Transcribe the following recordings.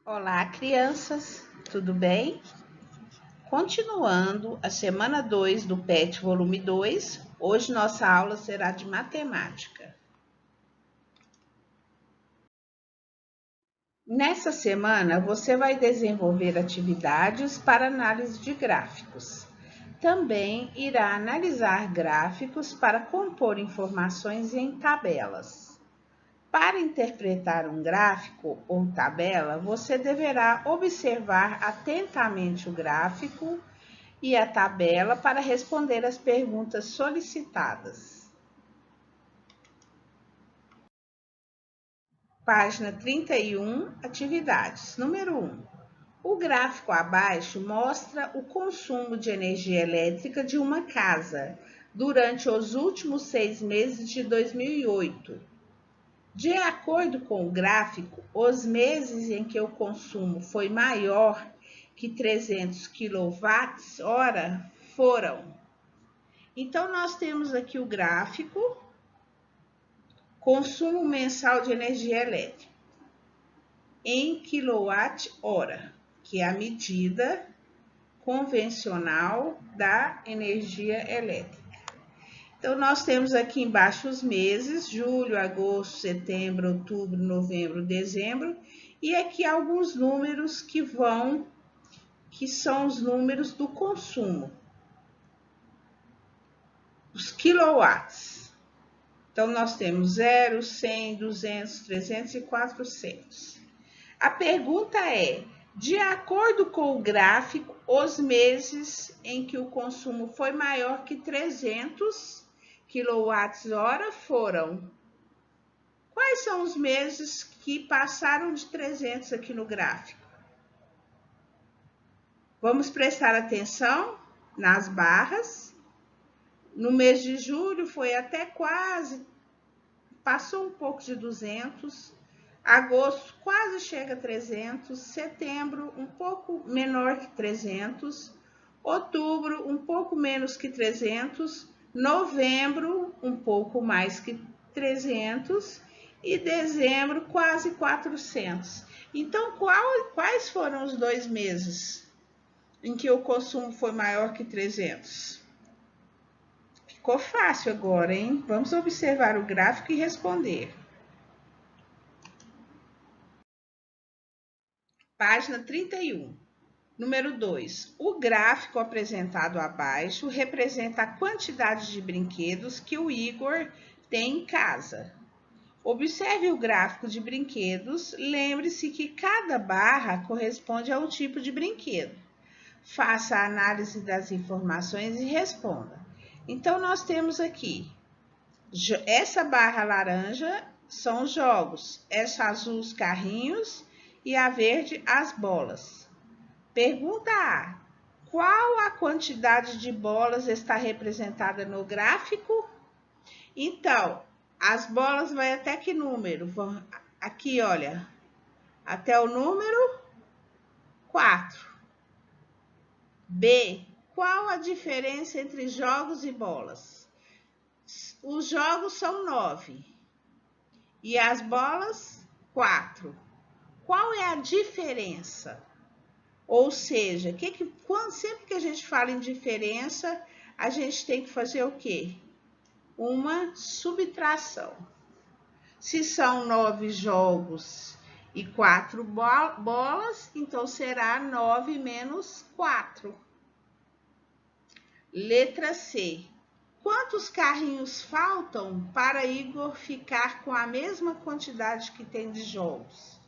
Olá, crianças, tudo bem? Continuando a semana 2 do PET volume 2, hoje nossa aula será de matemática. Nessa semana, você vai desenvolver atividades para análise de gráficos. Também irá analisar gráficos para compor informações em tabelas. Para interpretar um gráfico ou tabela, você deverá observar atentamente o gráfico e a tabela para responder as perguntas solicitadas. Página 31, atividades. Número 1. O gráfico abaixo mostra o consumo de energia elétrica de uma casa durante os últimos 6 meses de 2008. De acordo com o gráfico, os meses em que o consumo foi maior que 300 kWh foram. Então, nós temos aqui o gráfico, consumo mensal de energia elétrica, em quilowatt-hora, que é a medida convencional da energia elétrica. Então, nós temos aqui embaixo os meses, julho, agosto, setembro, outubro, novembro, dezembro, e aqui alguns números que são os números do consumo, os quilowatts. Então, nós temos 0, 100, 200, 300 e 400. A pergunta é, de acordo com o gráfico, os meses em que o consumo foi maior que 300 kWh foram. Quais são os meses que passaram de 300 aqui no gráfico? Vamos prestar atenção nas barras. No mês de julho foi até quase, passou um pouco de 200. Agosto quase chega a 300. Setembro um pouco menor que 300. Outubro um pouco menos que 300. Novembro um pouco mais que 300 e dezembro quase 400. Então, quais foram os 2 meses em que o consumo foi maior que 300? Ficou fácil agora, hein? Vamos observar o gráfico e responder. Página 31. Número 2. O gráfico apresentado abaixo representa a quantidade de brinquedos que o Igor tem em casa. Observe o gráfico de brinquedos. Lembre-se que cada barra corresponde a um tipo de brinquedo. Faça a análise das informações e responda. Então, nós temos aqui, essa barra laranja são os jogos, essa azul os carrinhos e a verde as bolas. Pergunta A. Qual a quantidade de bolas está representada no gráfico? Então, as bolas vai até que número? Aqui, olha, até o número 4. B. Qual a diferença entre jogos e bolas? Os jogos são 9 e as bolas 4. Qual é a diferença? Ou seja, sempre que a gente fala em diferença, a gente tem que fazer o quê? Uma subtração. Se são 9 jogos e 4 bolas, então será 9 menos 4. Letra C. Quantos carrinhos faltam para Igor ficar com a mesma quantidade que tem de jogos?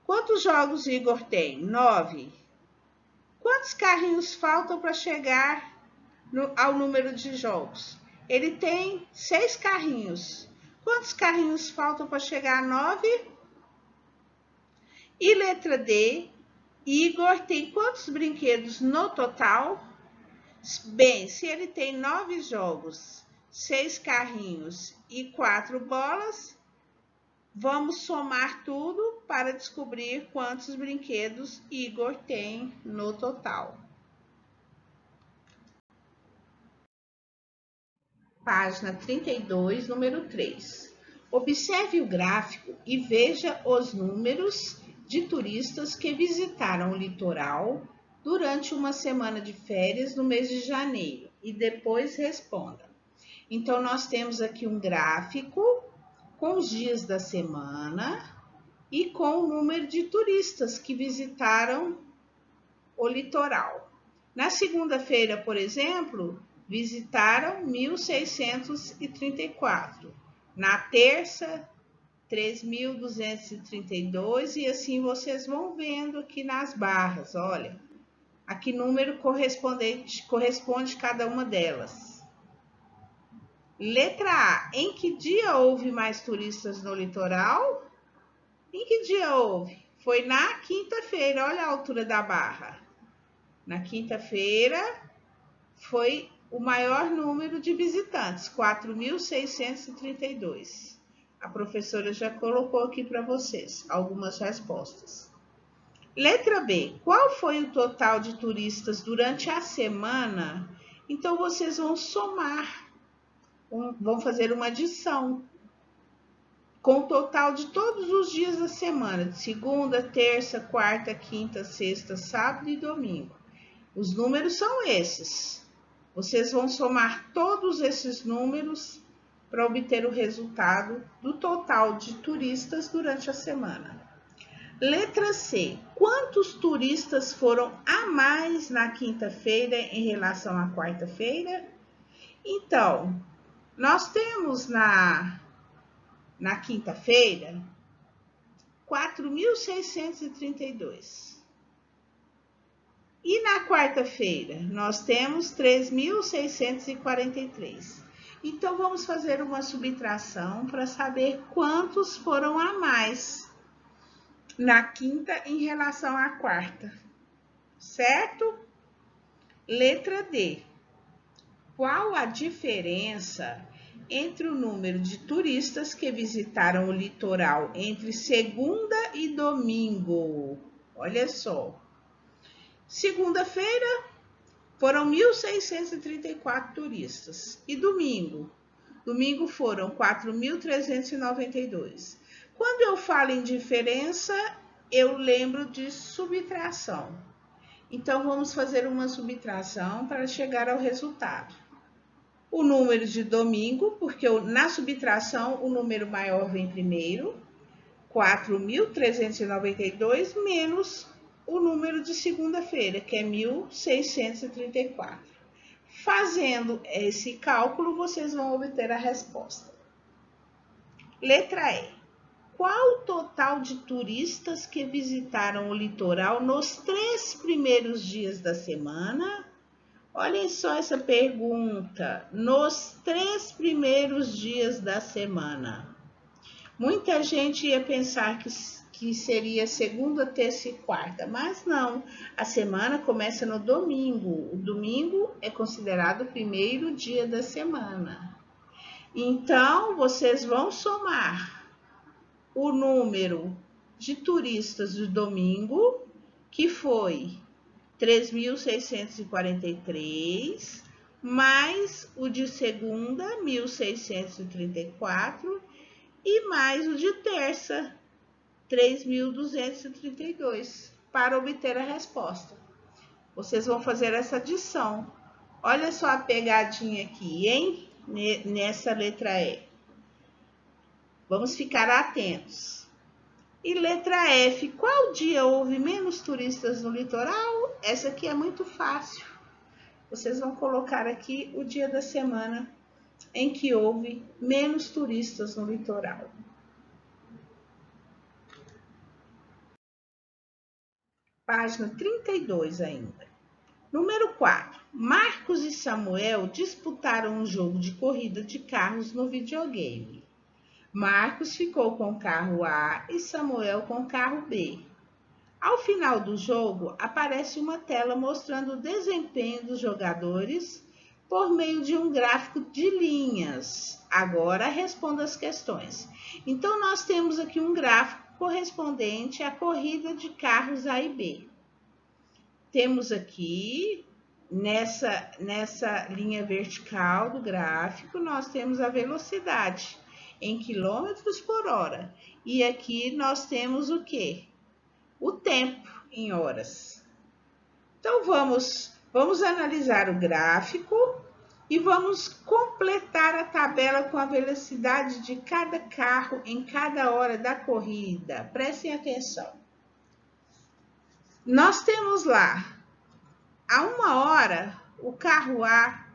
Quantos jogos Igor tem? 9. Quantos carrinhos faltam para chegar ao número de jogos? Ele tem 6 carrinhos. Quantos carrinhos faltam para chegar a 9? E letra D, Igor tem quantos brinquedos no total? Bem, se ele tem 9 jogos, 6 carrinhos e 4 bolas, vamos somar tudo para descobrir quantos brinquedos Igor tem no total. Página 32, número 3. Observe o gráfico e veja os números de turistas que visitaram o litoral durante uma semana de férias no mês de janeiro e depois responda. Então, nós temos aqui um gráfico com os dias da semana e com o número de turistas que visitaram o litoral. Na segunda-feira, por exemplo, visitaram 1.634. Na terça, 3.232 e assim vocês vão vendo aqui nas barras, olha, a que número corresponde cada uma delas. Letra A, em que dia houve mais turistas no litoral? Em que dia houve? Foi na quinta-feira, olha a altura da barra. Na quinta-feira foi o maior número de visitantes, 4.632. A professora já colocou aqui para vocês algumas respostas. Letra B. Qual foi o total de turistas durante a semana? Então, vocês vão somar, vão fazer uma adição com o total de todos os dias da semana, de segunda, terça, quarta, quinta, sexta, sábado e domingo. Os números são esses. Vocês vão somar todos esses números para obter o resultado do total de turistas durante a semana. Letra C. Quantos turistas foram a mais na quinta-feira em relação à quarta-feira? Então, nós temos na quinta-feira 4.632. E na quarta-feira, nós temos 3.643. Então, vamos fazer uma subtração para saber quantos foram a mais na quinta em relação à quarta, certo? Letra D. Qual a diferença entre o número de turistas que visitaram o litoral entre segunda e domingo? Olha só. Segunda-feira foram 1.634 turistas. E domingo? Domingo foram 4.392. Quando eu falo em diferença, eu lembro de subtração. Então, vamos fazer uma subtração para chegar ao resultado. O número de domingo, porque na subtração o número maior vem primeiro, 4.392 menos o número de segunda-feira, que é 1.634. Fazendo esse cálculo, vocês vão obter a resposta. Letra E. Qual o total de turistas que visitaram o litoral nos 3 primeiros dias da semana? Olhem só essa pergunta. Nos 3 primeiros dias da semana. Muita gente ia pensar que seria segunda, terça e quarta, mas não. A semana começa no domingo. O domingo é considerado o primeiro dia da semana. Então, vocês vão somar o número de turistas do domingo, que foi 3.643, mais o de segunda, 1.634, e mais o de terça, 3.232, para obter a resposta. Vocês vão fazer essa adição. Olha só a pegadinha aqui, hein? Nessa letra E. Vamos ficar atentos. E letra F, qual dia houve menos turistas no litoral? Essa aqui é muito fácil. Vocês vão colocar aqui o dia da semana em que houve menos turistas no litoral. Página 32 ainda. Número 4. Marcos e Samuel disputaram um jogo de corrida de carros no videogame. Marcos ficou com o carro A e Samuel com o carro B. Ao final do jogo, aparece uma tela mostrando o desempenho dos jogadores por meio de um gráfico de linhas. Agora responda as questões. Então, nós temos aqui um gráfico correspondente à corrida de carros A e B. Temos aqui, nessa linha vertical do gráfico, nós temos a velocidade em quilômetros por hora. E aqui nós temos o quê? o tempo em horas. Então, vamos analisar o gráfico e vamos completar a tabela com a velocidade de cada carro em cada hora da corrida. Prestem atenção. Nós temos lá, a 1 hora, o carro A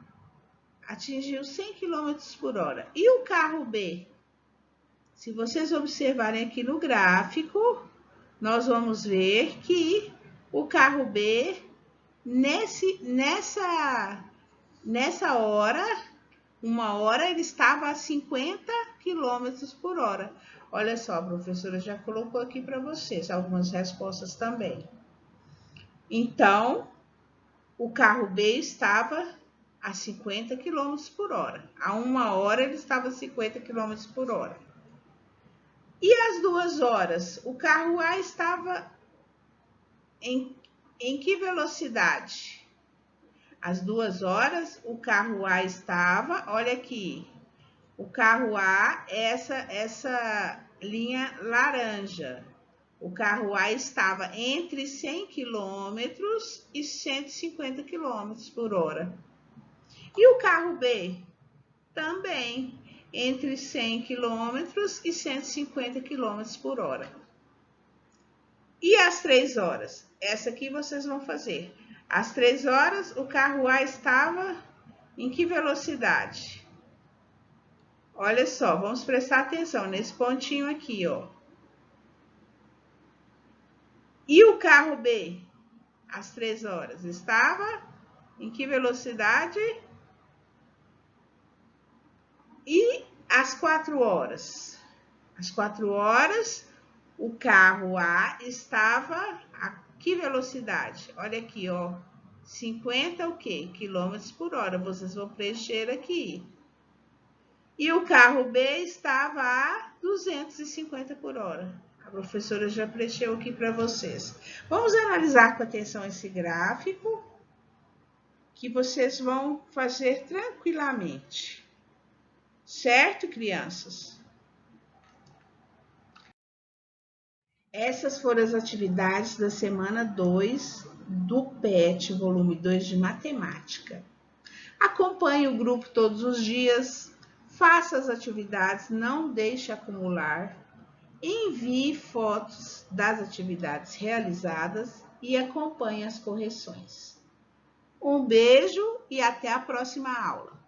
atingiu 100 km por hora. E o carro B? Se vocês observarem aqui no gráfico, nós vamos ver que o carro B, nessa hora, 1 hora, ele estava a 50 km por hora. Olha só, a professora já colocou aqui para vocês algumas respostas também. Então, o carro B estava a 50 km por hora. A 1 hora, ele estava a 50 km por hora. E às 2 horas, o carro A estava em que velocidade? Às 2 horas, o carro A estava, olha aqui, o carro A, essa linha laranja. O carro A estava entre 100 km e 150 km por hora. E o carro B? Também entre 100 km e 150 km por hora. E às 3 horas? Essa aqui vocês vão fazer. Às 3 horas, o carro A estava em que velocidade? Olha só, vamos prestar atenção nesse pontinho aqui, ó. E o carro B, às 3 horas, estava em que velocidade? E às 4 horas? Às 4 horas, o carro A estava a que velocidade? Olha aqui, ó. 50 o quê? Quilômetros por hora. Vocês vão preencher aqui. E o carro B estava a 250 por hora. A professora já preencheu aqui para vocês. Vamos analisar com atenção esse gráfico, que vocês vão fazer tranquilamente. Certo, crianças? Essas foram as atividades da semana 2 do PET, volume 2 de matemática. Acompanhe o grupo todos os dias, faça as atividades, não deixe acumular, envie fotos das atividades realizadas e acompanhe as correções. Um beijo e até a próxima aula.